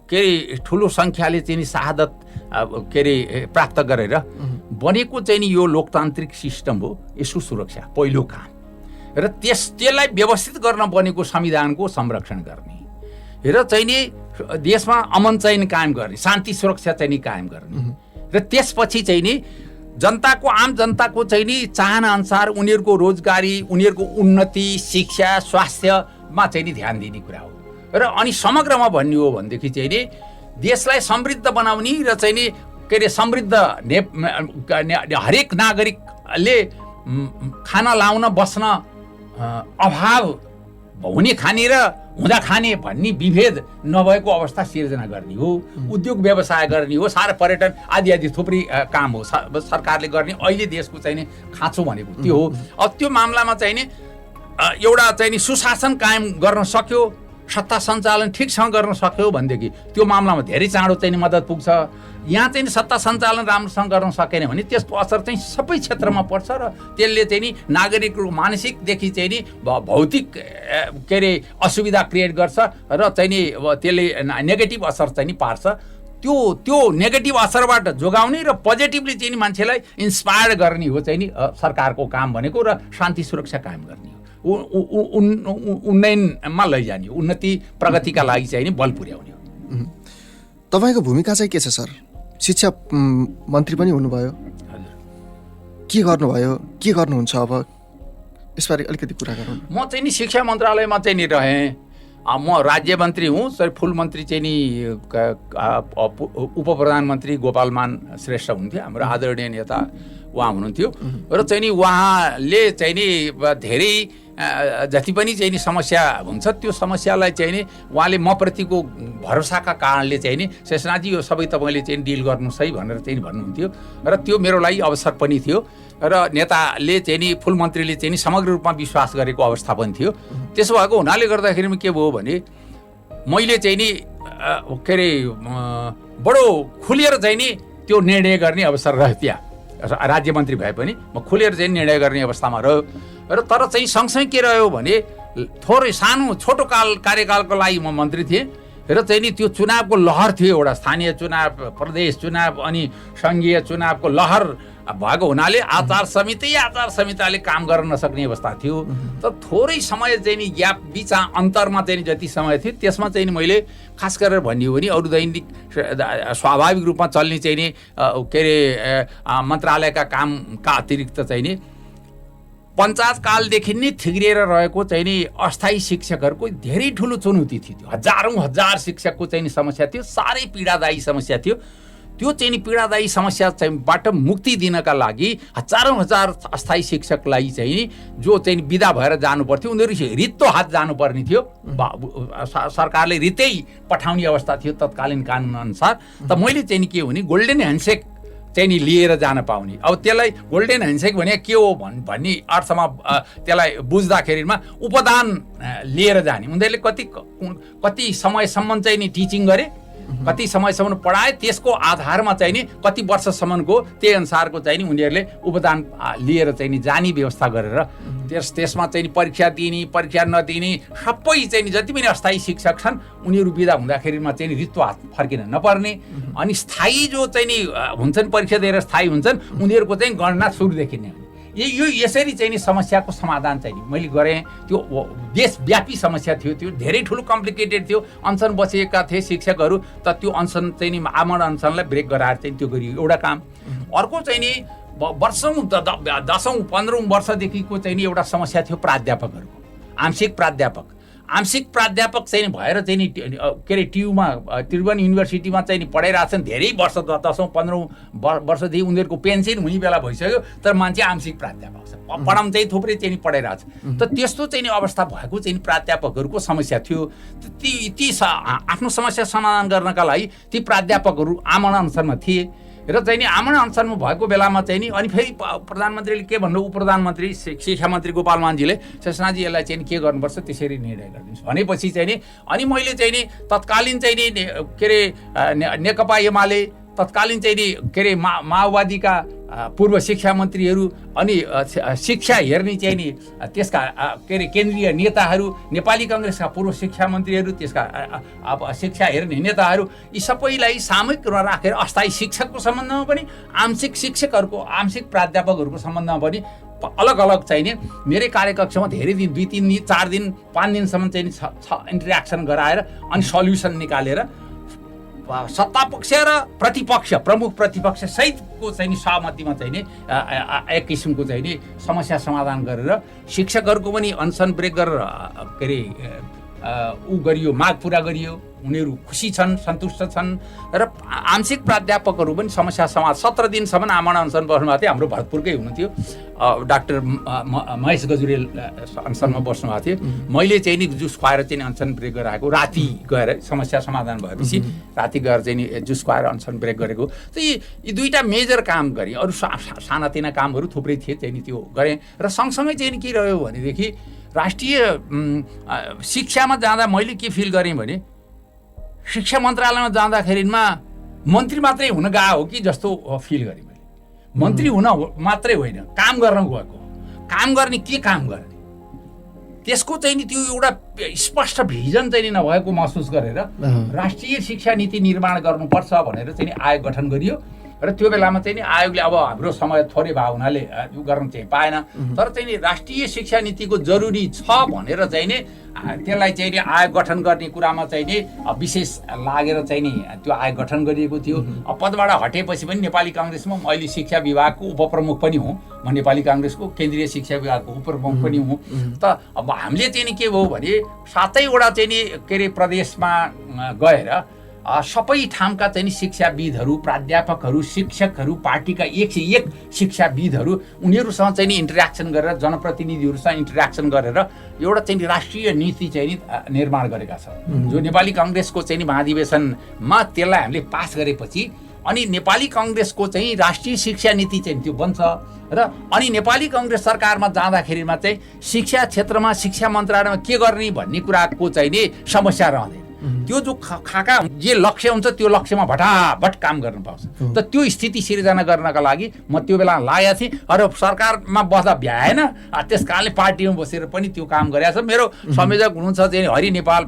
के अरे ठुलो सङ्ख्याले चाहिँ नि शहादत के अरे प्राप्त गरेर बनेको चाहिँ नि यो लोकतान्त्रिक सिस्टम हो, यसको सुरक्षा पहिलो काम। र त्यसलाई व्यवस्थित गर्न बनेको संविधानको संरक्षण गर्ने र चाहिँ नि देशमा अमन चाहिँ कायम गर्ने, शान्ति सुरक्षा चाहिँ नि कायम गर्ने र त्यसपछि चाहिँ नि जनताको आम जनताको चाहिँ नि चाहना अनुसार उनीहरूको रोजगारी, उनीहरूको उन्नति, शिक्षा, स्वास्थ्यमा चाहिँ नि ध्यान दिने कुरा हो। र अनि समग्रमा भन्ने हो भनेदेखि चाहिँ नि देशलाई समृद्ध बनाउने र चाहिँ नि के अरे समृद्ध हरेक नागरिकले खाना लाउन बस्न अभाव हुने खाने र हुँदा खाने भन्ने विभेद नभएको अवस्था सिर्जना गर्ने हो, उद्योग व्यवसाय गर्ने हो, सारा पर्यटन आदि आदि थुप्रै काम हो सरकारले गर्ने। अहिले देशको चाहिँ नि खाँचो भनेको त्यो हो। अब त्यो मामलामा चाहिँ नि एउटा चाहिँ नि सुशासन कायम गर्न सक्यो, सत्ता सञ्चालन ठिकसँग गर्न सक्यो भनेदेखि त्यो मामलामा धेरै चाँडो चाहिँ नि मद्दत पुग्छ। यहाँ चाहिँ सत्ता सञ्चालन राम्रोसँग गर्न सकेन भने त्यसको असर चाहिँ सबै क्षेत्रमा पर्छ र त्यसले चाहिँ नि नागरिकको मानसिकदेखि चाहिँ नि भौतिक के अरे असुविधा क्रिएट गर्छ र चाहिँ नि त्यसले नेगेटिभ असर चाहिँ नि पार्छ। त्यो नेगेटिभ असरबाट जोगाउने र पोजिटिभली चाहिँ नि मान्छेलाई इन्सपायर गर्ने हो चाहिँ नि सरकारको काम भनेको, र शान्ति सुरक्षा कायम गर्ने हो, उन्नयनमा लैजाने, उन्नति प्रगतिका लागि चाहिँ नि बल पुर्याउने हो। तपाईँको भूमिका चाहिँ के छ सर? शिक्षा मन्त्री पनि हुनुभयो, के गर्नुभयो, के गर्नुहुन्छ अब यसबारे अलिकति कुरा गरौँ। म चाहिँ नि शिक्षा मन्त्रालयमा चाहिँ नि रहेँ। म राज्य मन्त्री हुँ, सर फुल मन्त्री चाहिँ नि उप प्रधानमन्त्री गोपालमान श्रेष्ठ हुन्थ्यो, हाम्रो आदरणीय नेता उहाँ हुनुहुन्थ्यो। र चाहिँ नि उहाँले चाहिँ नि धेरै जति पनि चाहिँ नि समस्या हुन्छ त्यो समस्यालाई चाहिँ नि उहाँले म प्रतिको भरोसाका कारणले चाहिँ नि शेषनाथजी यो सबै तपाईँले चाहिँ डिल गर्नुहोस् है भनेर चाहिँ भन्नुहुन्थ्यो। र त्यो मेरो लागि अवसर पनि थियो र नेताले चाहिँ नि फुल मन्त्रीले चाहिँ नि समग्र रूपमा विश्वास गरेको अवस्था पनि थियो। त्यसो भएको हुनाले गर्दाखेरि के भयो भने मैले चाहिँ नि के अरे बडो खुलेर चाहिँ नि त्यो निर्णय गर्ने अवसर रह्यो। त्यहाँ राज्य मन्त्री भए पनि म खुलेर चाहिँ निर्णय गर्ने अवस्थामा रह्यो। र तर चाहिँ सँगसँगै के रह्यो भने थोरै सानो छोटो कार्यकालको लागि म मन्त्री थिएँ र चाहिँ नि त्यो चुनावको लहर थियो, एउटा स्थानीय चुनाव, प्रदेश चुनाव अनि सङ्घीय चुनावको लहर भएको हुनाले आचार संहिताले काम गर्न नसक्ने अवस्था थियो। त थोरै समय चाहिँ नि ग्याप बिच अन्तरमा चाहिँ जति समय थियो त्यसमा चाहिँ नि मैले खास गरेर भन्यो भने अरू दैनिक स्वाभाविक रूपमा चल्ने चाहिँ नि के अरे मन्त्रालयका कामका अतिरिक्त चाहिँ नि पञ्चायत कालदेखि नै थिग्रिएर रहेको चाहिँ नि अस्थायी शिक्षकहरूको धेरै ठुलो चुनौती थियो। हजार शिक्षकको चाहिँ नि समस्या थियो, साह्रै पीडादायी समस्या थियो। त्यो चाहिँ नि पीडादायी समस्या चाहिँबाट मुक्ति दिनका लागि हजार अस्थायी शिक्षकलाई चाहिँ नि जो चाहिँ विदा भएर जानु पर्थ्यो उनीहरू रित्तो हात जानुपर्ने थियो। सरकारले रित्तै पठाउने अवस्था थियो तत्कालीन कानुन अनुसार। त मैले चाहिँ नि के हो भने गोल्डन ह्यान्डसेक चाहिँ नि लिएर जान पाउने। अब त्यसलाई गोल्डन ह्यान्डसेक भने के हो भन्ने अर्थमा त्यसलाई बुझ्दाखेरिमा उपदान लिएर जाने। उनीहरूले कति समयसम्म चाहिँ नि टिचिङ गरे कति समयसम्म पढाए त्यसको आधारमा चाहिँ नि कति वर्षसम्मको त्यही अनुसारको चाहिँ नि उनीहरूले उपदान लिएर चाहिँ नि जाने व्यवस्था गरेर त्यसमा चाहिँ नि परीक्षा दिने परीक्षा नदिने सबै चाहिँ नि जति पनि अस्थायी शिक्षक छन् उनीहरू बिदा हुँदाखेरिमा चाहिँ नि रित्तो हात फर्किन नपर्ने अनि स्थायी जो चाहिँ नि हुन्छन् परीक्षा दिएर स्थायी हुन्छन् उनीहरूको चाहिँ गणना सुरुदेखि नै यो यसरी चाहिँ नि समस्याको समाधान चाहिँ नि मैले गरेँ त्यो देशव्यापी समस्या थियो त्यो धेरै ठुलो कम्प्लिकेटेड थियो अनसन बसेका थिए शिक्षकहरू त त्यो अनसन चाहिँ नि आमरण अनसनलाई ब्रेक गराएर चाहिँ त्यो गरियो एउटा काम अर्को चाहिँ नि वर्षौँ 10औं 15औं वर्षदेखिको चाहिँ नि एउटा समस्या थियो प्राध्यापकहरूको आंशिक प्राध्यापक चाहिँ भएर चाहिँ नि के अरे त्रिभुवन युनिभर्सिटीमा चाहिँ नि पढाइरहेछन् धेरै वर्ष 10औं 15औं वर्षदेखि उनीहरूको पेन्सन हुने बेला भइसक्यो तर मान्छे आंशिक प्राध्यापक छ पढाउन चाहिँ थुप्रै चाहिँ नि पढाइरहेछ त त्यस्तो चाहिँ नि अवस्था भएको चाहिँ प्राध्यापकहरूको समस्या थियो ती आफ्नो समस्या समाधान गर्नका लागि ती प्राध्यापकहरू आमरण अनसनमा थिए र चाहिँ नि आमरण अनसनमा भएको बेलामा चाहिँ नि अनि फेरि प्रधानमन्त्रीले के भन्नु उप प्रधानमन्त्री शिक्षा मन्त्री गोपाल मानजीले शेषनाथजी यसलाई चाहिँ के गर्नुपर्छ त्यसरी निर्णय गरिदिनुहोस् भनेपछि चाहिँ नि अनि मैले चाहिँ नि तत्कालीन चाहिँ नि के अरे नेकपा एमाले तत्कालीन चाहिँ नि के अरे माओवादीका पूर्व शिक्षा मन्त्रीहरू अनि शिक्षा हेर्ने चाहिँ नि त्यसका के अरे केन्द्रीय नेताहरू नेपाली काङ्ग्रेसका पूर्व शिक्षा मन्त्रीहरू त्यसका अब शिक्षा हेर्ने नेताहरू यी सबैलाई सामूहिक राखेर अस्थायी शिक्षकको सम्बन्धमा पनि आंशिक प्राध्यापकहरूको सम्बन्धमा पनि अलग अलग चाहिँ नि मेरै कार्यकक्षमा धेरै दिन 2 3 दिन 4 दिन 5 दिनसम्म चाहिँ इन्टरेक्सन गराएर अनि सल्युसन निकालेर सत्तापक्ष र प्रतिपक्ष प्रमुख प्रतिपक्ष सहितको चाहिँ नि सहमतिमा चाहिँ नि एक किसिमको चाहिँ नि समस्या समाधान गरेर शिक्षकहरूको पनि अनसन ब्रेक गरेर के अरे गरियो माग पुरा गरियो उनीहरू खुसी छन् सन्तुष्ट छन् र आंशिक प्राध्यापकहरू पनि समस्या समाधान 17 दिनसम्म आमरण अनसन बस्नुभएको थियो हाम्रो भरतपुरकै हुनुहुन्थ्यो डाक्टर महेश गजुरेल अनसनमा बस्नुभएको थियो मैले चाहिँ नि जुस खुवाएर चाहिँ अनसन ब्रेक गराएको राति गएर समस्या समाधान भएपछि राति गएर चाहिँ नि जुस खुवाएर अनसन ब्रेक गरेको त यी दुईटा मेजर काम गरेँ अरू सानातिना कामहरू थुप्रै थिए चाहिँ नि त्यो गरेँ र सँगसँगै चाहिँ नि के रह्यो भनेदेखि राष्ट्रिय शिक्षामा जाँदा मैले के फिल गरेँ भने शिक्षा मन्त्रालयमा जाँदाखेरिमा मन्त्री मात्रै हुन गएको हो कि जस्तो फिल गरेँ मैले मन्त्री हुन मात्रै होइन काम गर्न गएको काम गर्ने के काम गर्ने त्यसको चाहिँ नि त्यो एउटा स्पष्ट भिजन चाहिँ नि नभएको महसुस गरेर राष्ट्रिय शिक्षा नीति निर्माण गर्नुपर्छ भनेर चाहिँ नि आयोग गठन गरियो र त्यो बेलामा चाहिँ नि आयोगले अब हाम्रो समय थोरै भएको हुनाले यो गर्न चाहिँ पाएन तर चाहिँ नि राष्ट्रिय शिक्षा नीतिको जरुरी छ भनेर चाहिँ नि त्यसलाई चाहिँ नि आयोग गठन गर्ने कुरामा चाहिँ नि विशेष लागेर चाहिँ नि त्यो आयोग गठन गरिएको थियो पदबाट हटेपछि पनि नेपाली काङ्ग्रेसमा अहिले शिक्षा विभागको उपप्रमुख पनि हुँ म नेपाली काङ्ग्रेसको केन्द्रीय शिक्षा विभागको उपप्रमुख पनि हुँ त अब हामीले चाहिँ नि के भयो भने 7वटा चाहिँ नि के अरे प्रदेशमा गएर सबै ठाउँका चाहिँ शिक्षाविदहरू प्राध्यापकहरू शिक्षकहरू पार्टीका 101 शिक्षाविदहरू उनीहरूसँग चाहिँ नि इन्टरेक्सन गरेर जनप्रतिनिधिहरूसँग इन्टरेक्सन गरेर एउटा चाहिँ राष्ट्रिय नीति चाहिँ नि निर्माण गरेका छन् जो नेपाली काङ्ग्रेसको चाहिँ नि महाधिवेशनमा त्यसलाई हामीले पास गरेपछि अनि नेपाली काङ्ग्रेसको चाहिँ राष्ट्रिय शिक्षा नीति चाहिँ त्यो बन्छ र अनि नेपाली काङ्ग्रेस सरकारमा जाँदाखेरिमा चाहिँ शिक्षा क्षेत्रमा शिक्षा मन्त्रालयमा के गर्ने भन्ने कुराको चाहिँ नि समस्या रहँदैन त्यो जो खाका जे लक्ष्य हुन्छ त्यो लक्ष्यमा भटाभट काम गर्न पाउँछ त त्यो स्थिति सिर्जना गर्नका लागि म त्यो बेला लागेको थिएँ र सरकारमा बस्दा भ्याएन त्यस कारणले पार्टीमा बसेर पनि त्यो काम गरेको छ मेरो संयोजक हुनुहुन्छ चाहिँ हरि नेपाल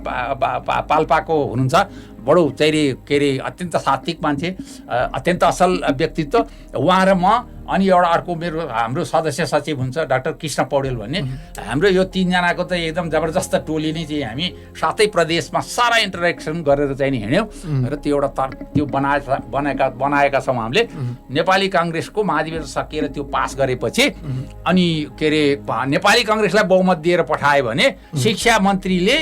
पाल्पाको हुनुहुन्छ बडो चाहिँ के अरे अत्यन्त सात्विक मान्छे अत्यन्त असल व्यक्तित्व उहाँ र म अनि एउटा अर्को मेरो हाम्रो सदस्य सचिव हुन्छ डाक्टर कृष्ण पौडेल भन्ने हाम्रो यो 3 जनाको चाहिँ एकदम जबरजस्त टोली नै चाहिँ हामी 7 प्रदेशमा सारा इन्टरेक्सन गरेर चाहिँ नि हिँड्यौँ र त्यो एउटा त्यो बनाएका छौँ हामीले नेपाली काङ्ग्रेसको महाधिवेशन सकिएर त्यो पास गरेपछि अनि के अरे नेपाली काङ्ग्रेसलाई बहुमत दिएर पठायो भने शिक्षा मन्त्रीले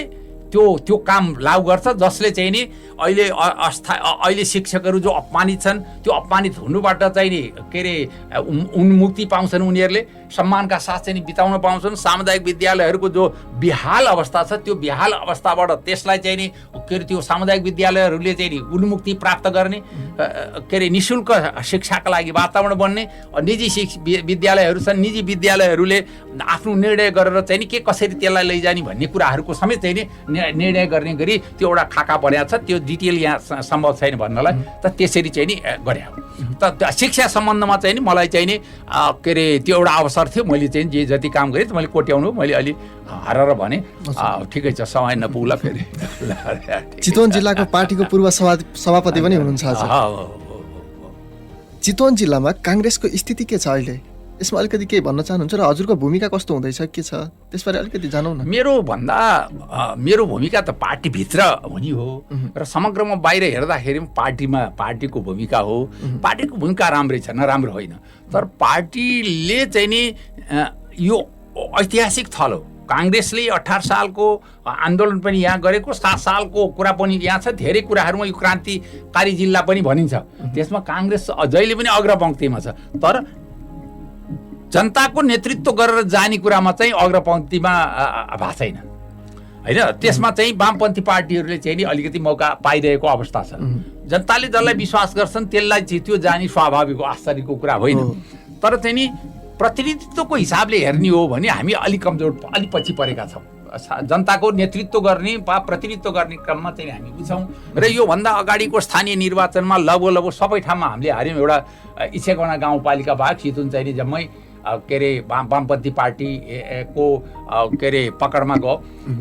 त्यो काम लागू गर्छ जसले चाहिँ नि अहिले शिक्षकहरू जो अपमानित छन् त्यो अपमानित हुनुबाट चाहिँ नि के अरे उन्मुक्ति पाउँछन् उनीहरूले सम्मानका साथ चाहिँ बिताउन पाउँछन् सामुदायिक विद्यालयहरूको जो बेहाल अवस्था छ त्यो बेहाल अवस्थाबाट त्यसलाई चाहिँ नि के अरे त्यो सामुदायिक विद्यालयहरूले चाहिँ नि उन्मुक्ति प्राप्त गर्ने के अरे निःशुल्क शिक्षाका लागि वातावरण बन्ने निजी विद्यालयहरू छन् निजी विद्यालयहरूले आफ्नो निर्णय गरेर चाहिँ नि के कसरी त्यसलाई लैजाने भन्ने कुराहरूको समेत चाहिँ नि निर्णय गर्ने गरी त्यो एउटा खाका बनाएको छ, त्यो डिटेल यहाँ सम्भव छैन भन्नलाई त त्यसरी चाहिँ नि गरे हो। त शिक्षा सम्बन्धमा चाहिँ नि मलाई चाहिँ नि के अरे त्यो एउटा अवसर थियो, मैले चाहिँ जे जति काम गरेँ मैले कोट्याउनु मैले अलि हरेर भने ठिकै छ, समय नपुग्ला फेरि। चितवन जिल्लाको पार्टीको पूर्व सभापति पनि हुनुहुन्छ आज। चितवन जिल्लामा काङ्ग्रेसको स्थिति के छ अहिले? यसमा अलिकति के भन्न चाहनुहुन्छ र हजुरको भूमिका कस्तो हुँदैछ, के छ त्यसबारे अलिकति जनाउँ न। मेरो भूमिका त पार्टीभित्र हुने हो र समग्रमा बाहिर हेर्दाखेरि पार्टीको भूमिका हो। पार्टीको भूमिका राम्रै छ, नराम्रो होइन। तर पार्टीले चाहिँ नि यो ऐतिहासिक थल हो। काङ्ग्रेसले 18 सालको आन्दोलन पनि यहाँ गरेको, 7 सालको कुरा पनि यहाँ छ। धेरै कुराहरूमा यो क्रान्तिकारी जिल्ला पनि भनिन्छ। त्यसमा काङ्ग्रेस जहिले पनि अग्रपङ्क्तिमा छ। तर जनताको नेतृत्व गरेर जाने कुरामा चाहिँ अग्रपङ्क्तिमा भएको छैन होइन। त्यसमा चाहिँ वामपन्थी पार्टीहरूले चाहिँ नि अलिकति मौका पाइरहेको अवस्था छ। जनताले जसलाई विश्वास गर्छन् त्यसलाई चाहिँ त्यो जाने स्वाभाविक आश्चर्यको कुरा होइन। तर चाहिँ नि प्रतिनिधित्वको हिसाबले हेर्ने हो भने हामी अलिक कमजोर, अलिक पछि परेका छौँ। जनताको नेतृत्व गर्ने वा प्रतिनिधित्व गर्ने क्रममा चाहिँ हामी बुझ्छौँ। र योभन्दा अगाडिको स्थानीय निर्वाचनमा लगभग सबै ठाउँमा हामीले हार्यौँ। एउटा इच्छेगौना गाउँपालिका बाहेक चितवन चाहिँ नि जम्मै के अरे वामपन्थी पार्टीको के अरे पकडमा गयो।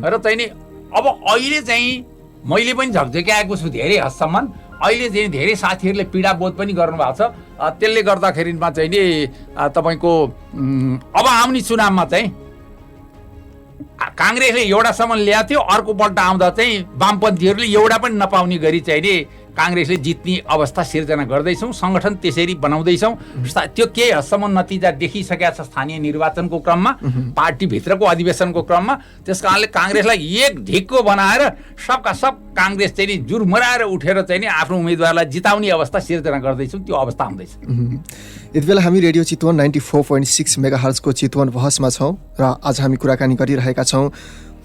र चाहिँ नि अब अहिले चाहिँ मैले पनि झकझक्याएको छु धेरै हदसम्म। अहिले चाहिँ धेरै साथीहरूले पीडाबोध पनि गर्नुभएको छ। त्यसले गर्दाखेरिमा चाहिँ नि तपाईँको अब आउने चुनावमा चाहिँ काङ्ग्रेसले एउटासम्म ल्याएको थियो, अर्कोपल्ट आउँदा चाहिँ वामपन्थीहरूले एउटा पनि नपाउने गरी चाहिँ नि काङ्ग्रेसले जित्ने अवस्था सिर्जना गर्दैछौँ। सङ्गठन त्यसरी बनाउँदैछौँ। त्यो केही हदसम्म नतिजा देखिसकेका छ स्थानीय निर्वाचनको क्रममा, पार्टीभित्रको अधिवेशनको क्रममा। त्यस कारणले काङ्ग्रेसलाई एक ढिक्को बनाएर सबका सब काङ्ग्रेस चाहिँ नि जुरमराएर उठेर चाहिँ नि आफ्नो उम्मेदवारलाई जिताउने अवस्था सिर्जना गर्दैछौँ। त्यो अवस्था आउँदैछ। यति बेला हामी रेडियो चितवन 94.6 मेगाहर्जको चितवन बहसमा छौँ र आज हामी कुराकानी गरिरहेका छौँ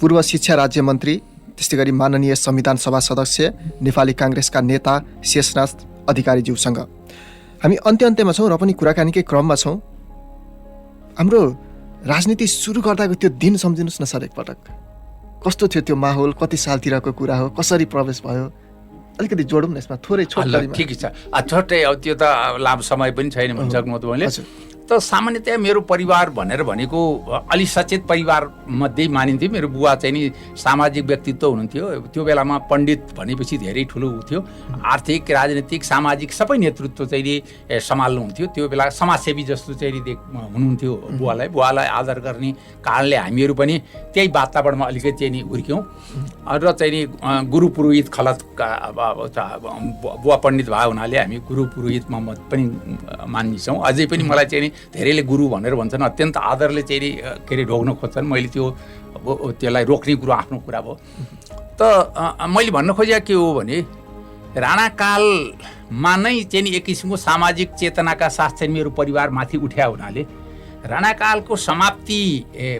पूर्व शिक्षा राज्य मन्त्री, त्यस्तै गरी माननीय संविधान सभा सदस्य, नेपाली काङ्ग्रेसका नेता शेषनाथ अधिकारीज्यूसँग। हामी अन्त्यमा छौँ र पनि कुराकानीकै क्रममा छौँ। हाम्रो राजनीति सुरु गर्दाको त्यो दिन सम्झिनुहोस् न सर एकपटक। कस्तो थियो त्यो माहौल, कति सालतिरको कुरा हो, कसरी प्रवेश भयो, अलिकति जोडौँ न यसमा थोरै छोटकरीमा। ठिकै छ, छोटै अब त्यो त लामो समय पनि छैन भनिसक्नु मैले। त सामान्यतया मेरो परिवार भनेर भनेको अलि सचेत परिवार मध्ये मानिन्थ्यो। मेरो बुवा चाहिँ नि सामाजिक व्यक्तित्व हुनुहुन्थ्यो। त्यो बेलामा पण्डित भनेपछि धेरै ठुलो थियो। आर्थिक, राजनीतिक, सामाजिक सबै नेतृत्व चाहिँ नि सम्हाल्नुहुन्थ्यो। त्यो बेला समाजसेवी जस्तो चाहिँ नि हुनुहुन्थ्यो बुवालाई आदर गर्ने कारणले हामीहरू पनि त्यही वातावरणमा अलिकति चाहिँ नि हुर्क्यौँ। र चाहिँ नि गुरु पुरोहित खलत बुवा पण्डित भएको हुनाले हामी गुरु पुरोहितमा पनि मानिन्छौँ। अझै पनि मलाई चाहिँ नि धेरैले गुरु भनेर भन्छन्, अत्यन्त आदरले चाहिँ नि के अरे ढोग्न खोज्छन्। मैले त्यसलाई रोक्ने कुरो आफ्नो कुरा भयो। त मैले भन्न खोजेको के हो भने राणाकालमा नै चाहिँ नि एक किसिमको सामाजिक चेतनाका साथ चाहिँ मेरो परिवार माथि उठ्या हुनाले राणाकालको समाप्ति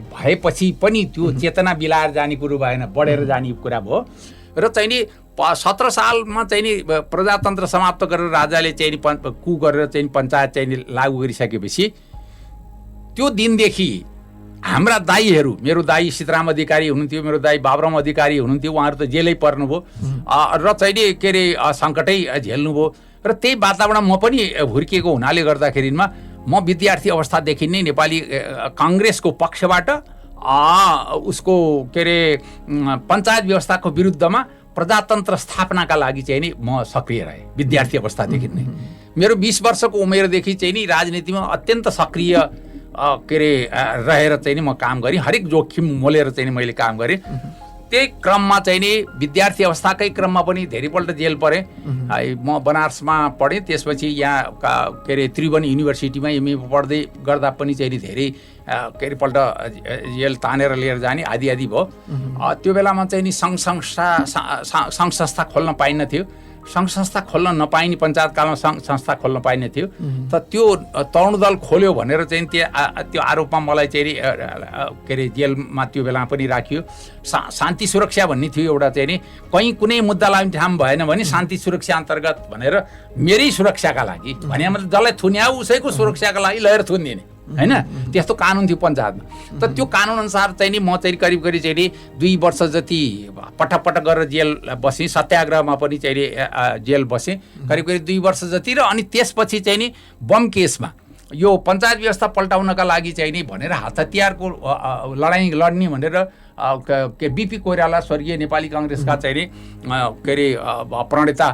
भएपछि पनि त्यो चेतना बिलाएर जाने कुरो भएन, बढेर जाने कुरा भयो। र चाहिँ नि 17 सालमा चाहिँ नि प्रजातन्त्र समाप्त गरेर राजाले चाहिँ नि कु गरेर चाहिँ पञ्चायत चाहिँ नि लागू गरिसकेपछि त्यो दिनदेखि हाम्रा दाईहरू, मेरो दाई सीताराम अधिकारी हुनुहुन्थ्यो, मेरो दाई बाबुराम अधिकारी हुनुहुन्थ्यो, उहाँहरू त जेलै पर्नुभयो र चाहिँ नि के अरे सङ्कटै झेल्नुभयो। र त्यही वातावरण म पनि हुर्किएको हुनाले गर्दाखेरिमा म विद्यार्थी अवस्थादेखि नै नेपाली काङ्ग्रेसको पक्षबाट उसको के अरे पञ्चायत व्यवस्थाको विरुद्धमा प्रजातन्त्र स्थापनाका लागि चाहिँ नि म सक्रिय रहेँ विद्यार्थी अवस्थादेखि नै। मेरो 20 वर्षको उमेरदेखि चाहिँ नि राजनीतिमा अत्यन्त सक्रिय के अरे रहेर चाहिँ नि म काम गरेँ। हरेक जोखिम मोलेर चाहिँ नि मैले काम गरेँ। त्यही क्रममा चाहिँ नि विद्यार्थी अवस्थाकै क्रममा पनि धेरैपल्ट जेल परेँ। म बनारसमा पढेँ, त्यसपछि यहाँ के अरे त्रिभुवन युनिभर्सिटीमा एमए पढ्दै गर्दा पनि चाहिँ नि धेरै के अरे पल्ट जेल तानेर लिएर जाने आदि भयो। त्यो बेलामा चाहिँ नि सङ्घ संस्था खोल्न पाइन्न थियो। सङ्घ संस्था खोल्न नपाइने पञ्चायतकालमा सङ्घ संस्था खोल्न पाइने थियो। त त्यो तरुण दल खोल्यो भनेर चाहिँ त्यो आरोपमा मलाई चाहिँ के अरे जेलमा त्यो बेलामा पनि राखियो। शान्ति सुरक्षा भन्ने थियो एउटा चाहिँ नि, कहीँ कुनै मुद्दा लाग्ने ठाउँ भएन भने शान्ति सुरक्षा अन्तर्गत भनेर मेरै सुरक्षाका लागि भने मतलब जसलाई थुन्याउ उसैको सुरक्षाका लागि लगेर थुनिदिने होइन त्यस्तो कानुन थियो पञ्चायतमा। त त्यो कानुनअनुसार चाहिँ नि म चाहिँ करिब करिब चाहिँ नि 2 वर्ष जति पटक पटक गरेर जेल बसेँ, सत्याग्रहमा पनि चाहिँ नि जेल बसेँ करिब करिब 2 वर्ष जति। र अनि त्यसपछि चाहिँ नि बम केसमा यो पञ्चायत व्यवस्था पल्टाउनका लागि चाहिँ नि भनेर हात हतियारको लडाइँ लड्ने भनेर के बिपी कोइराला स्वर्गीय नेपाली काङ्ग्रेसका चाहिँ नि के अरे प्रणेता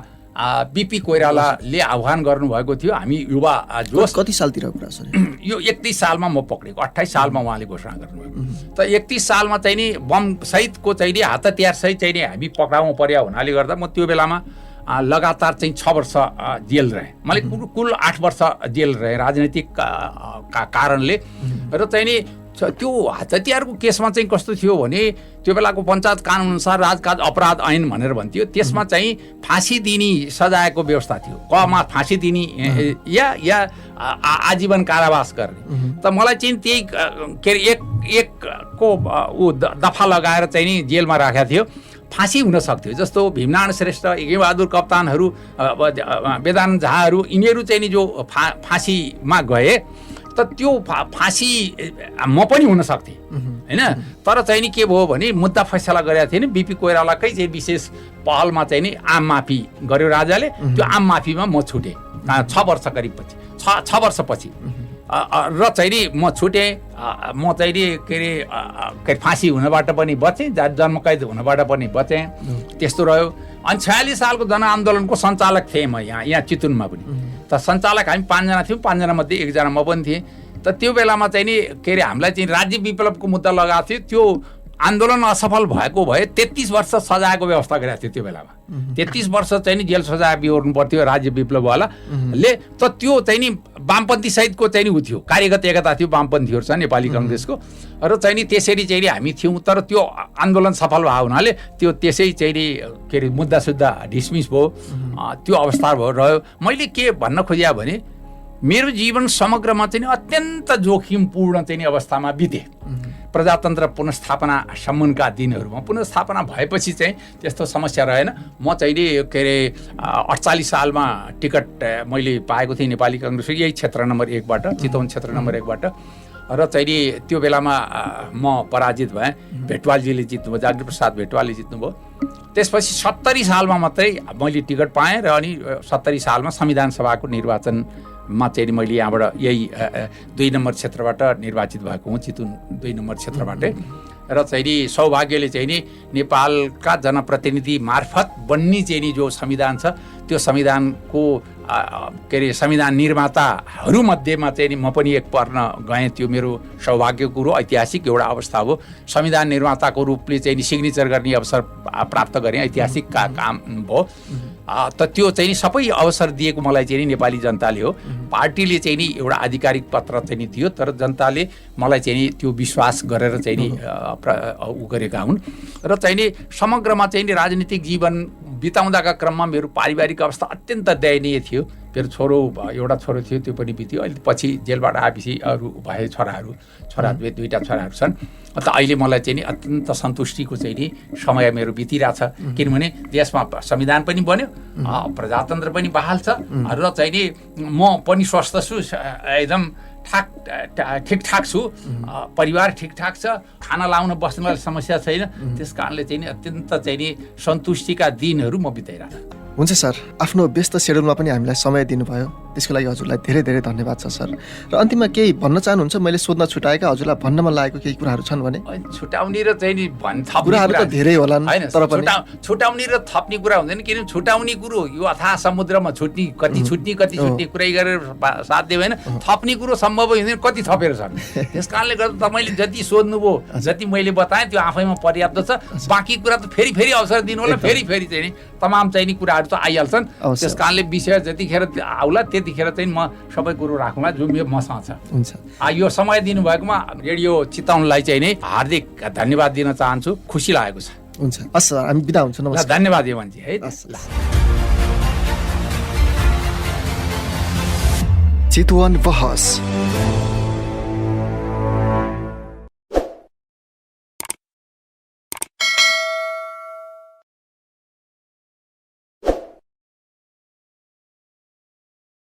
बिपी कोइरालाले आह्वान गर्नुभएको थियो। हामी युवा जोस कति सालतिर कुरा सर? यो 31 सालमा म पक्रेको, 28 सालमा उहाँले घोषणा गर्नुभएको। त 31 सालमा चाहिँ नि बम सहितको चाहिँ नि हात हतियार सहित चाहिँ नि हामी पक्राउनु पर्या हुनाले गर्दा म त्यो बेलामा लगातार चाहिँ 6 वर्ष जेल रहेँ। मैले कुल 8 वर्ष जेल रहेँ राजनैतिक कारणले। र चाहिँ नि त्यो हात हतियारको केसमा चाहिँ कस्तो थियो भने त्यो बेलाको पञ्चायत कानुनअनुसार राजकाज अपराध ऐन भनेर भन्थ्यो, त्यसमा चाहिँ फाँसी दिने सजायको व्यवस्था थियो। कमा फाँसी दिने या आजीवन कारावास गर्ने। त मलाई चाहिँ त्यही के अरे एकको दफा लगाएर चाहिँ नि जेलमा राखेको थियो। फाँसी हुन सक्थ्यो, जस्तो भीमनारायण श्रेष्ठ, यज्ञबहादुर कप्तानहरू, वेदानन्द झाहरू, यिनीहरू चाहिँ नि जो फाँसीमा गए त त्यो फाँसी म पनि हुन सक्थेँ होइन। तर चाहिँ नि के भयो भने मुद्दा फैसला गरेका थिएन। बिपी कोइरालाकै चाहिँ विशेष पहलमा चाहिँ नि आम माफी गर्यो राजाले। त्यो आम माफीमा म छुटेँ 6 वर्ष करिब पछि, 6 वर्षपछि। र चाहिँ नि म छुटेँ। म चाहिँ नि के अरे फाँसी हुनबाट पनि बचेँ, जन्मकैद हुनबाट पनि बचेँ। त्यस्तो रह्यो। अनि 46 सालको जनआन्दोलनको सञ्चालक थिएँ म यहाँ चितवनमा पनि। त सञ्चालक हामी 5 जना थियौँ, 5 जना मध्ये 1 जना म पनि थिएँ। त त्यो बेलामा चाहिँ नि के अरे हामीलाई चाहिँ राज्य विप्लवको मुद्दा लगाएको थियो। त्यो आन्दोलन असफल भएको भए 33 वर्ष सजायको व्यवस्था गरेको थियो त्यो बेलामा। 33 वर्ष चाहिँ नि जेल सजाय बिहोर्नु पर्थ्यो राज्य विप्लववालाले। त त्यो चाहिँ नि वामपन्थी सहितको चाहिँ नि उ थियो, कार्यगत एकता थियो वामपन्थीहरू छ नेपाली काङ्ग्रेसको। र चाहिँ नि त्यसरी चाहिँ नि हामी थियौँ। तर त्यो आन्दोलन सफल भएको हुनाले त्यो त्यसै चाहिँ नि के अरे मुद्दा सुद्धा डिसमिस भयो। त्यो अवस्था भयो रह्यो। मैले के भन्न खोजेँ भने मेरो जीवन समग्रमा चाहिँ अत्यन्त जोखिमपूर्ण चाहिँ अवस्थामा बिते। प्रजातन्त्र पुनर्स्थापना सम्मका दिनहरूमा पुनर्स्थापना भएपछि चाहिँ त्यस्तो समस्या रहेन। म चाहिँ नि के अरे 48 सालमा टिकट मैले पाएको थिएँ नेपाली काङ्ग्रेसको यही क्षेत्र नम्बर 1 बाट, चितवन क्षेत्र नम्बर 1 बाट। र चाहिँ नि त्यो बेलामा म पराजित भएँ। भेटवालजीले जित्नुभयो, जागृत प्रसाद भेटवालले जित्नुभयो। त्यसपछि 70 सालमा मात्रै मैले टिकट पाएँ। र अनि 70 सालमा संविधान सभाको निर्वाचनमा चाहिँ मैले यहाँबाट यही 2 नम्बर क्षेत्रबाट निर्वाचित भएको हुँ, चितवन 2 नम्बर क्षेत्रबाटै। र चाहिँ नि सौभाग्यले चाहिँ नि नेपालका जनप्रतिनिधि मार्फत बन्ने चाहिँ नि जो संविधान छ त्यो संविधानको के अरे संविधान निर्माताहरूमध्येमा चाहिँ नि म पनि एक पर्न गएँ। त्यो मेरो सौभाग्यको कुरो, ऐतिहासिक एउटा अवस्था हो। संविधान निर्माताको रूपले चाहिँ नि सिग्नेचर गर्ने अवसर प्राप्त गरेँ, ऐतिहासिक काम भयो। त त्यो चाहिँ नि सबै अवसर दिएको मलाई चाहिँ नि नेपाली जनताले हो। पार्टीले चाहिँ नि एउटा आधिकारिक पत्र चाहिँ नि दियो, तर जनताले मलाई चाहिँ नि त्यो विश्वास गरेर चाहिँ नि उ गरेका हुन्। र चाहिँ नि समग्रमा चाहिँ नि राजनीतिक जीवन बिताउँदाका क्रममा मेरो पारिवारिक अवस्था अत्यन्त दयनीय थियो। मेरो एउटा छोरो थियो, त्यो पनि बित्यो। अहिले पछि जेलबाट आएपछि अरू भए छोरा 2टा छोराहरू छन्। त अहिले मलाई चाहिँ नि अत्यन्त सन्तुष्टिको चाहिँ नि समय मेरो बितिरहेछ। किनभने देशमा संविधान पनि बन्यो, प्रजातन्त्र पनि बहाल छ, र चाहिँ नि म पनि स्वस्थ छु, एकदम ठिकठाक छु, परिवार ठिकठाक छ, खाना लाउन बस्नलाई समस्या छैन। त्यस कारणले चाहिँ नि अत्यन्त चाहिँ नि सन्तुष्टिका दिनहरू म बिताइरहेको छु। हुन्छ सर, आफ्नो व्यस्त सेड्युलमा पनि हामीलाई समय दिनुभयो, त्यसको लागि हजुरलाई धेरै धेरै धन्यवाद छ सर। र अन्तिममा केही भन्न चाहनुहुन्छ? मैले सोध्न छुटाएका हजुरलाई भन्न मन लागेको केही कुराहरू छन् भने? छुटाउने र चाहिँ नि कुराहरू त धेरै होलान्, तर पनि छुटाउने र थप्ने कुरा हुँदैन। किनभने छुटाउने कुरो यो अथाह समुद्रमा कति छुट्ने कुरै गरेर साध्य भएन। थप्ने कुरो सम्भव हुँदैन, कति थपेर सक्ने। त्यस कारणले गर्दा तपाईँले जति सोध्नुभयो, जति मैले बताएँ त्यो आफैमा पर्याप्त छ। बाँकी कुरा त फेरि अवसर दिनु होला, फेरि चाहिँ नि तमाम चाहिँ नि कुराहरू त आइहाल्छन्। त्यस कारणले विषय जतिखेर आउला त्यतिखेर चाहिँ म सबै कुरो राखौँला जो मसँग छ। हुन्छ, यो समय दिनुभएकोमा रेडियो चितवनलाई चाहिँ नि हार्दिक धन्यवाद दिन चाहन्छु। खुसी लागेको छ। हुन्छ, हस् सर, हामी बिदा हुन्छौँ। नमस्कार। धन्यवाद यमनजी है। चितवन बहस।